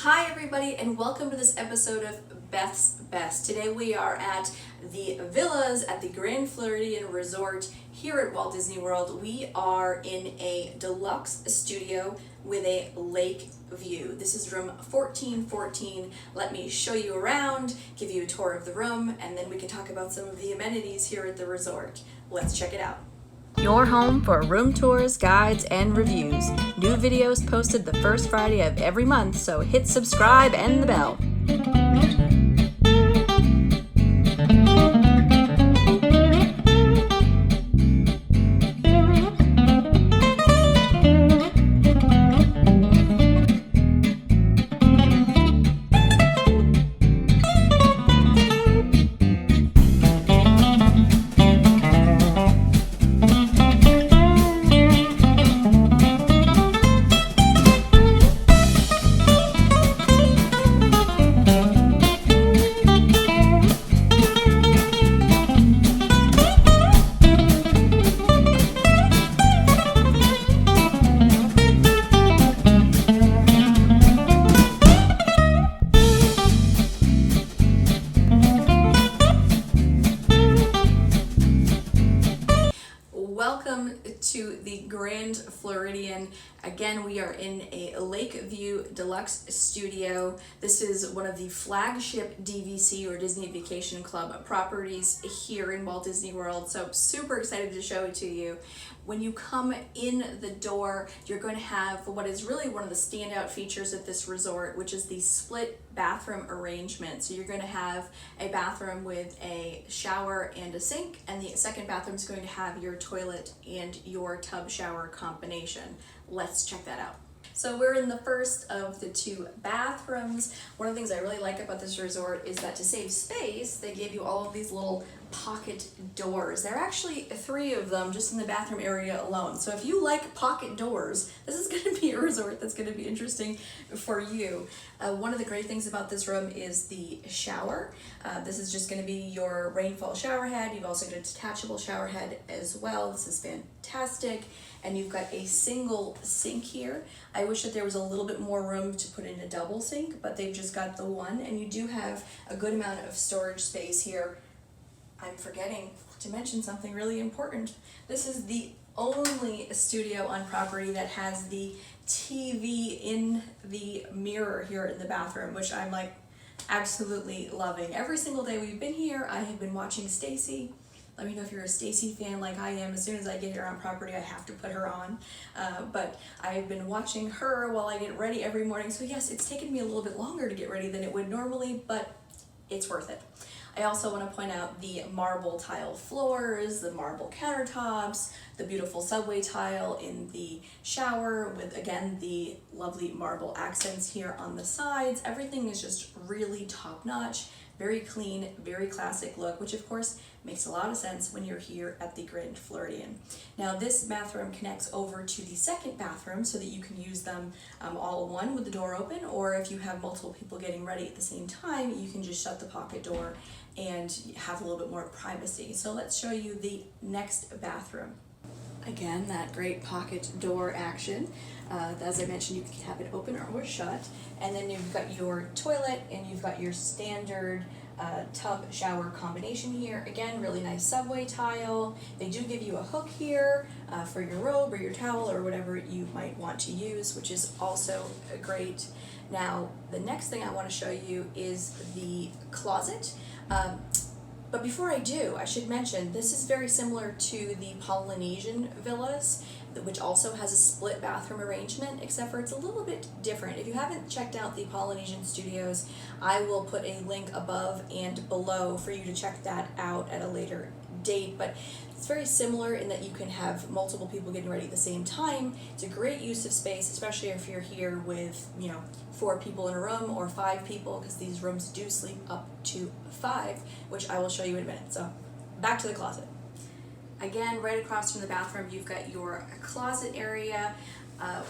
Hi everybody and welcome to this episode of Beth's Best. Today we are at the Villas at the Grand Floridian Resort here at Walt Disney World. We are in a deluxe studio with a lake view. This is room 1414. Let me show you around, give you a tour of the room, and then we can talk about some of the amenities here at the resort. Let's check it out. Your home for room tours, guides, and reviews. New videos posted the first Friday of every month, so hit subscribe and the bell. Welcome to the Grand Floridian. Again, we are in a Lakeview Deluxe Studio. This is one of the flagship DVC or Disney Vacation Club properties here in Walt Disney World. So super excited to show it to you. When you come in the door, you're going to have what is really one of the standout features at this resort, which is the split bathroom arrangement. So you're going to have a bathroom with a shower and a sink, and the second bathroom is going to have your toilet and your tub shower combination. Let's check that out. So we're in the first of the two bathrooms. One of the things I really like about this resort is that to save space, they gave you all of these little pocket doors. There are actually 3 of them just in the bathroom area alone. So if you like pocket doors, this is going to be a resort that's going to be interesting for you. One of the great things about this room is the shower. This is just going to be your rainfall shower head. You've also got a detachable shower head as well. This is fantastic. And you've got a single sink here. I wish that there was a little bit more room to put in a double sink, but they've just got the one, and you do have a good amount of storage space here. I'm forgetting to mention something really important. This is the only studio on property that has the TV in the mirror here in the bathroom, which I'm like absolutely loving. Every single day we've been here, I have been watching Stacy. Let me know if you're a Stacy fan like I am. As soon as I get here on property, I have to put her on. But I've been watching her while I get ready every morning. So yes, it's taken me a little bit longer to get ready than it would normally, but it's worth it. I also want to point out the marble tile floors, the marble countertops, the beautiful subway tile in the shower with, again, the lovely marble accents here on the sides. Everything is just really top-notch, very clean, very classic look, which of course makes a lot of sense when you're here at the Grand Floridian. Now this bathroom connects over to the second bathroom so that you can use them all in one with the door open, or if you have multiple people getting ready at the same time, you can just shut the pocket door and have a little bit more privacy. So let's show you the next bathroom. Again, that great pocket door action. As I mentioned, you can have it open or shut. And then you've got your toilet and you've got your standard tub shower combination here. Again, really nice subway tile. They do give you a hook here for your robe or your towel or whatever you might want to use, which is also great. Now, the next thing I want to show you is the closet. But before I do, I should mention this is very similar to the Polynesian Villas, which also has a split bathroom arrangement, except for it's a little bit different. If you haven't checked out the Polynesian Studios, I will put a link above and below for you to check that out at a later date. But it's very similar in that you can have multiple people getting ready at the same time. It's a great use of space, especially if you're here with, 4 people in a room or 5 people, because these rooms do sleep up to 5, which I will show you in a minute. So back to the closet. Again, right across from the bathroom, you've got your closet area.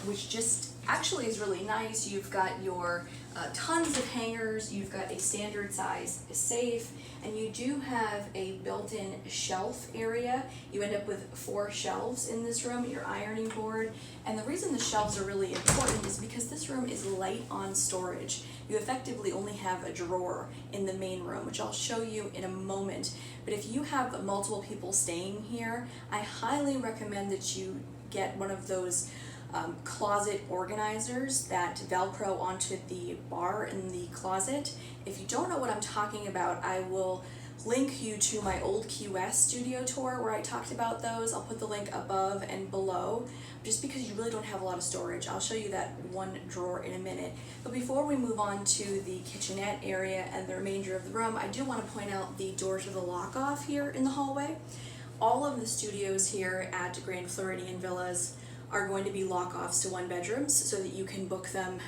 which just actually is really nice. You've got your tons of hangers, you've got a standard size safe, and you do have a built-in shelf area. You end up with 4 shelves in this room, your ironing board. And the reason the shelves are really important is because this room is light on storage. You effectively only have a drawer in the main room, which I'll show you in a moment. But if you have multiple people staying here, I highly recommend that you get one of those closet organizers that Velcro onto the bar in the closet. If you don't know what I'm talking about, I will link you to my old Key West studio tour where I talked about those. I'll put the link above and below, just because you really don't have a lot of storage. I'll show you that one drawer in a minute. But before we move on to the kitchenette area and the remainder of the room, I do want to point out the door to the lock-off here in the hallway. All of the studios here at Grand Floridian Villas are going to be lock-offs to 1-bedrooms so that you can book them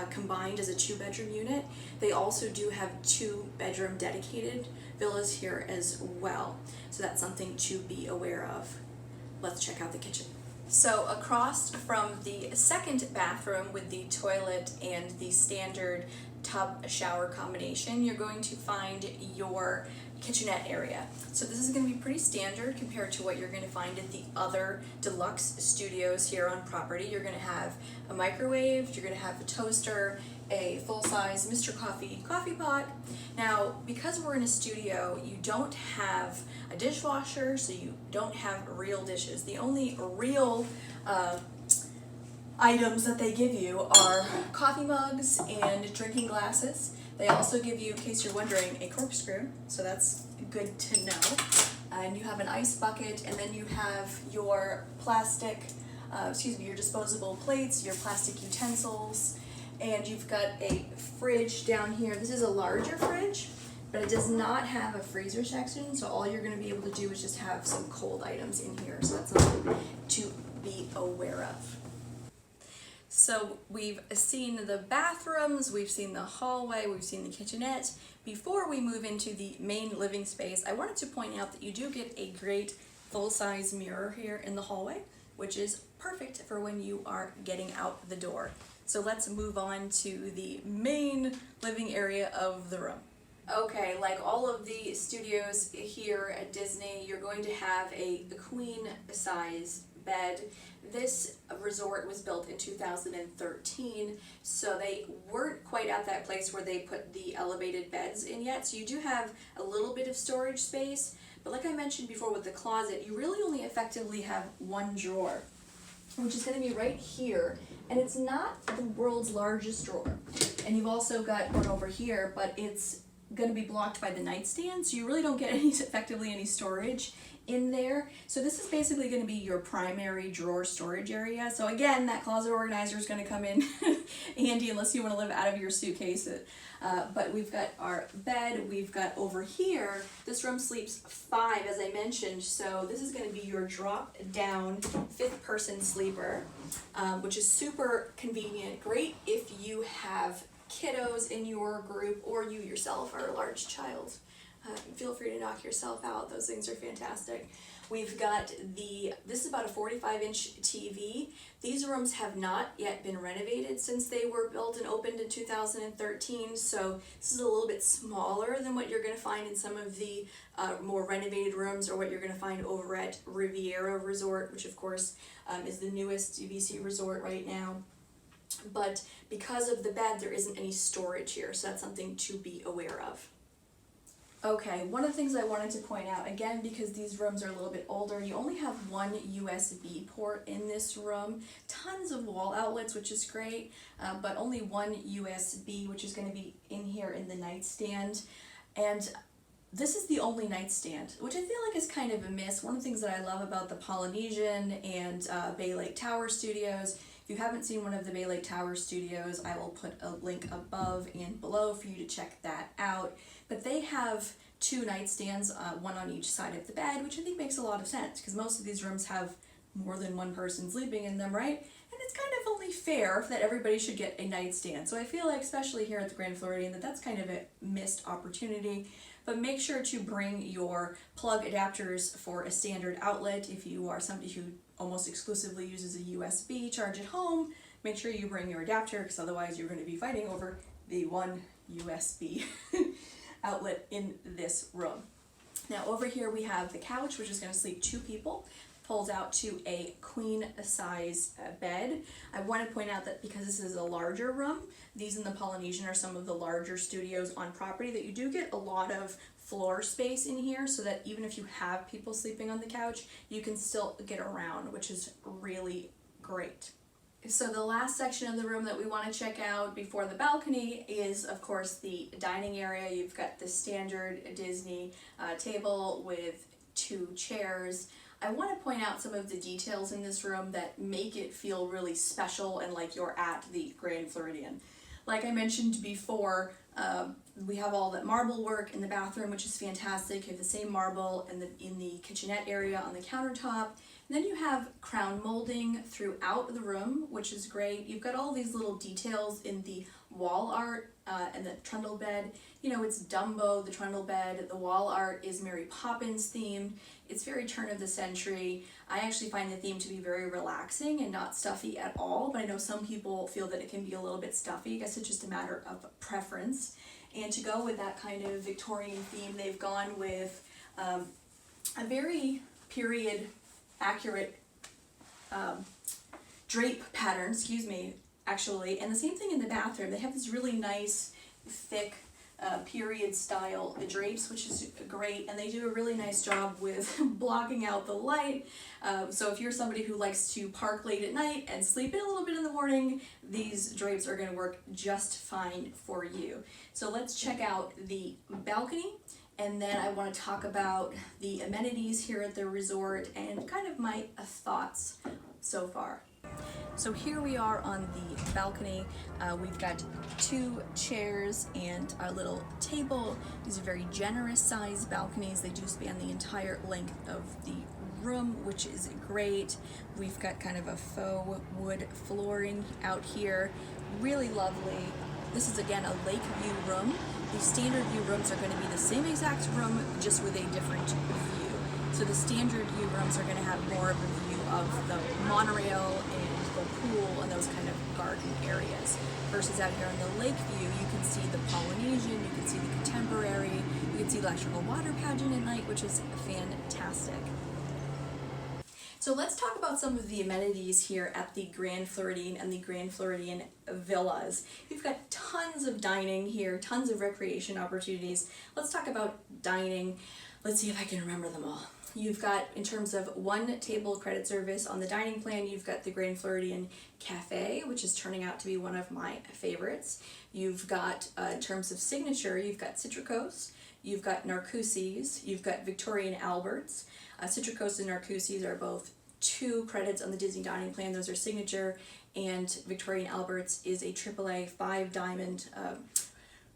combined as a 2-bedroom unit. They also do have 2-bedroom dedicated villas here as well, so that's something to be aware of. Let's check out the kitchen. So across from the second bathroom with the toilet and the standard tub shower combination, you're going to find your kitchenette area. So this is going to be pretty standard compared to what you're going to find at the other deluxe studios here on property. You're going to have a microwave, you're going to have a toaster, a full-size Mr. Coffee coffee pot. Now, because we're in a studio, you don't have a dishwasher, so you don't have real dishes. The only real items that they give you are coffee mugs and drinking glasses. They also give you, in case you're wondering, a corkscrew, so that's good to know. And you have an ice bucket, and then you have your your disposable plates, your plastic utensils, and you've got a fridge down here. This is a larger fridge, but it does not have a freezer section, so all you're going to be able to do is just have some cold items in here, so that's something to be aware of. So we've seen the bathrooms, we've seen the hallway, we've seen the kitchenette. Before we move into the main living space, I wanted to point out that you do get a great full-size mirror here in the hallway, which is perfect for when you are getting out the door. So let's move on to the main living area of the room. Okay, like all of the studios here at Disney, you're going to have a queen size bed. This resort was built in 2013, so they weren't quite at that place where they put the elevated beds in yet. So you do have a little bit of storage space, but like I mentioned before with the closet, you really only effectively have one drawer, which is going to be right here, and it's not the world's largest drawer. And you've also got one over here, but it's going to be blocked by the nightstand, so you really don't get effectively any storage in there. So this is basically going to be your primary drawer storage area. So again, that closet organizer is going to come in handy unless you want to live out of your suitcase. But we've got our bed, we've got over here, this room sleeps 5 as I mentioned, so this is going to be your drop down 5th person sleeper, which is super convenient, great if you have kiddos in your group or you yourself are a large child. Feel free to knock yourself out. Those things are fantastic. We've got this is about a 45-inch TV. These rooms have not yet been renovated since they were built and opened in 2013, so this is a little bit smaller than what you're going to find in some of the more renovated rooms or what you're going to find over at Riviera Resort, which of course is the newest DVC resort right now. But because of the bed, there isn't any storage here, so that's something to be aware of. Okay, one of the things I wanted to point out, again, because these rooms are a little bit older, you only have one USB port in this room, tons of wall outlets, which is great, but only one USB, which is going to be in here in the nightstand. And this is the only nightstand, which I feel like is kind of a miss. One of the things that I love about the Polynesian and Bay Lake Tower studios, if you haven't seen one of the Bay Lake Tower studios, I will put a link above and below for you to check that out. But they have 2 nightstands, one on each side of the bed, which I think makes a lot of sense because most of these rooms have more than one person sleeping in them, right? And it's kind of only fair that everybody should get a nightstand. So I feel like, especially here at the Grand Floridian, that's kind of a missed opportunity. But make sure to bring your plug adapters for a standard outlet if you are somebody who almost exclusively uses a USB, charge at home. Make sure you bring your adapter, because otherwise you're going to be fighting over the one USB outlet in this room. Now over here we have the couch, which is going to sleep 2 people. Pulls out to a queen size bed. I want to point out that because this is a larger room, these in the Polynesian are some of the larger studios on property, that you do get a lot of floor space in here, so that even if you have people sleeping on the couch, you can still get around, which is really great. So the last section of the room that we want to check out before the balcony is, of course, the dining area. You've got the standard Disney table with 2 chairs. I want to point out some of the details in this room that make it feel really special and like you're at the Grand Floridian. Like I mentioned before, we have all that marble work in the bathroom, which is fantastic. You have the same marble in the kitchenette area on the countertop. And then you have crown molding throughout the room, which is great. You've got all these little details in the wall art and the trundle bed. You know, it's Dumbo, the trundle bed. The wall art is Mary Poppins themed. It's very turn of the century. I actually find the theme to be very relaxing and not stuffy at all, but I know some people feel that it can be a little bit stuffy. I guess it's just a matter of preference. And to go with that kind of Victorian theme, they've gone with a very period accurate drape pattern, actually. And the same thing in the bathroom. They have this really nice, thick, period style drapes, which is great, and they do a really nice job with blocking out the light. So if you're somebody who likes to park late at night and sleep in a little bit in the morning, these drapes are going to work just fine for you. So let's check out the balcony, and then I want to talk about the amenities here at the resort and kind of my thoughts so far. So here we are on the balcony. We've got 2 chairs and our little table. These are very generous sized balconies. They do span the entire length of the room, which is great. We've got kind of a faux wood flooring out here. Really lovely. This is again a lake view room. The standard view rooms are going to be the same exact room, just with a different view. So the standard view rooms are going to have more of a view of the monorail and the pool and those kind of garden areas. Versus out here on the lake view, you can see the Polynesian, you can see the contemporary, you can see the electrical water pageant at night, which is fantastic. So let's talk about some of the amenities here at the Grand Floridian and the Grand Floridian Villas. You've got tons of dining here, tons of recreation opportunities. Let's talk about dining. Let's see if I can remember them all. You've got, in terms of 1 table credit service on the dining plan, you've got the Grand Floridian Cafe, which is turning out to be one of my favorites. You've got, in terms of signature, you've got Citricos, you've got Narcoossee's, you've got Victoria and Albert's. Citricos and Narcoossee's are both 2 credits on the Disney dining plan. Those are signature, and Victoria and Albert's is a AAA 5-diamond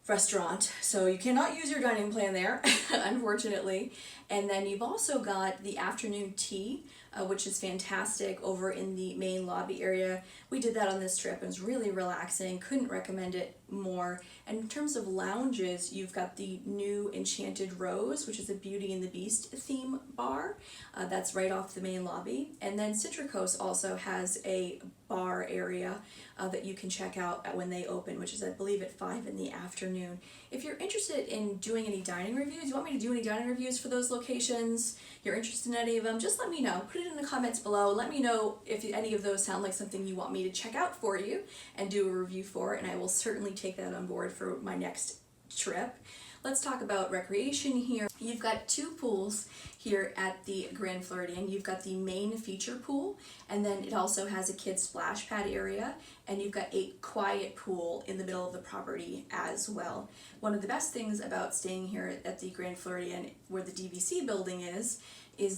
restaurant, so you cannot use your dining plan there, unfortunately. And then you've also got the afternoon tea, which is fantastic, over in the main lobby area. We did that on this trip. It was really relaxing. Couldn't recommend it more. And in terms of lounges, you've got the new Enchanted Rose, which is a Beauty and the Beast theme bar. That's right off the main lobby. And then Citricos also has a bar area that you can check out when they open, which is, I believe, at 5 in the afternoon. If you're interested in doing any dining reviews, you want me to do any dining reviews for those locations, you're interested in any of them, just let me know. Put it in the comments below. Let me know if any of those sound like something you want me to check out for you and do a review for, and I will certainly take that on board for my next trip. Let's talk about recreation here. You've got 2 pools here at the Grand Floridian. You've got the main feature pool, and then it also has a kids splash pad area, and you've got a quiet pool in the middle of the property as well. One of the best things about staying here at the Grand Floridian, where the DVC building is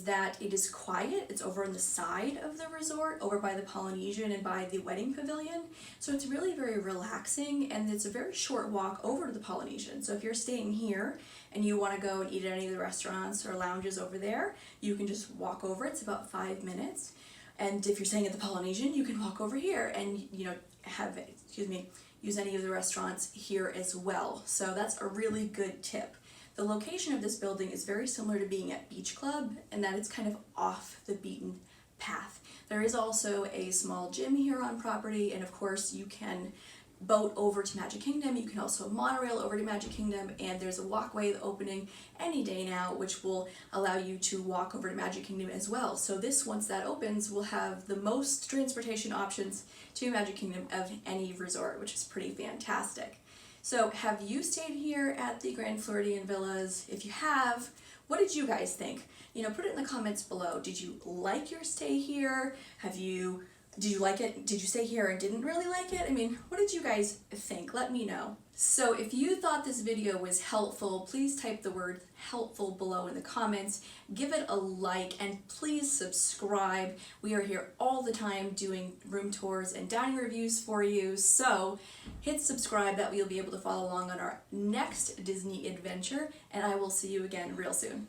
that it is quiet. It's over on the side of the resort, over by the Polynesian and by the wedding pavilion. So it's really very relaxing, and it's a very short walk over to the Polynesian. So if you're staying here and you want to go and eat at any of the restaurants or lounges over there, you can just walk over. It's about 5 minutes. And if you're staying at the Polynesian, you can walk over here and, use any of the restaurants here as well. So that's a really good tip. The location of this building is very similar to being at Beach Club, in that it's kind of off the beaten path. There is also a small gym here on property, and of course you can boat over to Magic Kingdom. You can also monorail over to Magic Kingdom, and there's a walkway opening any day now which will allow you to walk over to Magic Kingdom as well. So this, once that opens, will have the most transportation options to Magic Kingdom of any resort, which is pretty fantastic. So have you stayed here at the Grand Floridian Villas? If you have, what did you guys think? You know, put it in the comments below. Did you like your stay here? Did you like it? Did you stay here and didn't really like it? I mean, what did you guys think? Let me know. So if you thought this video was helpful, please type the word helpful below in the comments. Give it a like and please subscribe. We are here all the time doing room tours and dining reviews for you. So hit subscribe, that way you'll be able to follow along on our next Disney adventure, and I will see you again real soon.